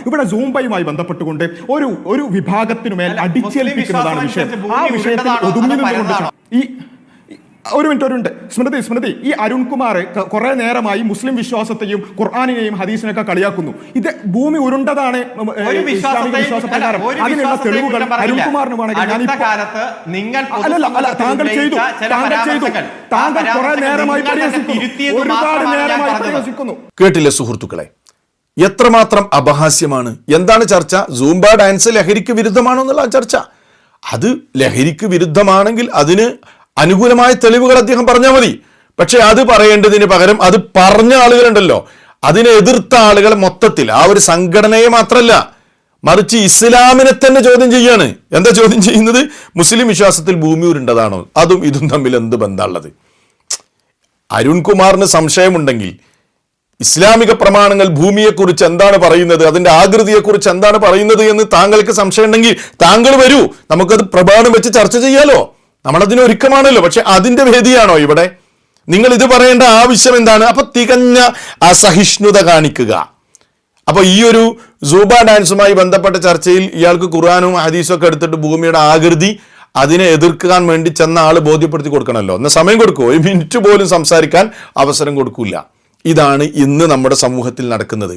ഇവിടെ സൂംബയുമായി ബന്ധപ്പെട്ടുകൊണ്ട് ഒരു വിഭാഗത്തിനുമേൽ അടിച്ചേൽപ്പിക്കുന്നതാണ് വിഷയം. ആ വിഷയത്തിൽ ഒതുങ്ങി നിന്നുകൊണ്ട് ഈ ഒരു മിനിറ്റ് സ്മൃതി ഈ അരുൺകുമാർ കുറെ നേരമായി മുസ്ലിം വിശ്വാസത്തെയും ഖുർആാനിനെയും ഹദീസിനൊക്കെ കളിയാക്കുന്നു. ഇത് ഭൂമി ഉരുണ്ടതാണ് ഇസ്ലാമിക വിശ്വാസപ്രകാരം. അതിനുള്ള തെളിവുകൾ അരുൺകുമാറിന് വേണമെങ്കിൽ താങ്കൾ കുറെ നേരമായി ഒരുപാട് നേരമായി പരിഹസിക്കുന്നു. കേട്ടില്ലേ സുഹൃത്തുക്കളെ, എത്രമാത്രം അപഹാസ്യമാണ്. എന്താണ് ചർച്ച? സൂംബ ഡാൻസ് ലഹരിക്ക് വിരുദ്ധമാണോ എന്നുള്ള ചർച്ച. അത് ലഹരിക്ക് വിരുദ്ധമാണെങ്കിൽ അതിന് അനുകൂലമായ തെളിവുകൾ അദ്ദേഹം പറഞ്ഞാൽ മതി. പക്ഷെ അത് പറയേണ്ടതിന് പകരം അത് പറഞ്ഞ ആളുകളുണ്ടല്ലോ, അതിനെ എതിർത്ത ആളുകൾ മൊത്തത്തിൽ ആ ഒരു സംഘടനയെ മാത്രമല്ല മറിച്ച് ഇസ്ലാമിനെ തന്നെ ചോദ്യം ചെയ്യാണ്. എന്താ ചോദ്യം ചെയ്യുന്നത്? മുസ്ലിം വിശ്വാസത്തിൽ ഭൂമി ഉരുണ്ടതാണോ? അതും ഇതും തമ്മിൽ എന്ത് ബന്ധമുള്ളത്? അരുൺകുമാറിന് സംശയമുണ്ടെങ്കിൽ ഇസ്ലാമിക പ്രമാണങ്ങൾ ഭൂമിയെക്കുറിച്ച് എന്താണ് പറയുന്നത്, അതിന്റെ ആകൃതിയെക്കുറിച്ച് എന്താണ് പറയുന്നത് എന്ന് താങ്കൾക്ക് സംശയം ഉണ്ടെങ്കിൽ താങ്കൾ വരൂ, നമുക്കത് പ്രമാണം വെച്ച് ചർച്ച ചെയ്യാലോ. നമ്മളതിന് ഒരുക്കമാണല്ലോ. പക്ഷെ അതിന്റെ വേദിയാണോ ഇവിടെ? നിങ്ങൾ ഇത് പറയേണ്ട ആവശ്യം എന്താണ്? അപ്പൊ തികഞ്ഞ അസഹിഷ്ണുത കാണിക്കുക. അപ്പൊ ഈ ഒരു സൂബ ഡാൻസുമായി ബന്ധപ്പെട്ട ചർച്ചയിൽ ഇയാൾക്ക് ഖുർആനും ഹദീസും ഒക്കെ എടുത്തിട്ട് ഭൂമിയുടെ ആകൃതി അതിനെ എതിർക്കാൻ വേണ്ടി ചെന്ന ആള് ബോധ്യപ്പെടുത്തി കൊടുക്കണമല്ലോ. എന്നാൽ സമയം കൊടുക്കുമോ? ഒരു മിനിറ്റ് പോലും സംസാരിക്കാൻ അവസരം കൊടുക്കൂല. ഇതാണ് ഇന്ന് നമ്മുടെ സമൂഹത്തിൽ നടക്കുന്നത്.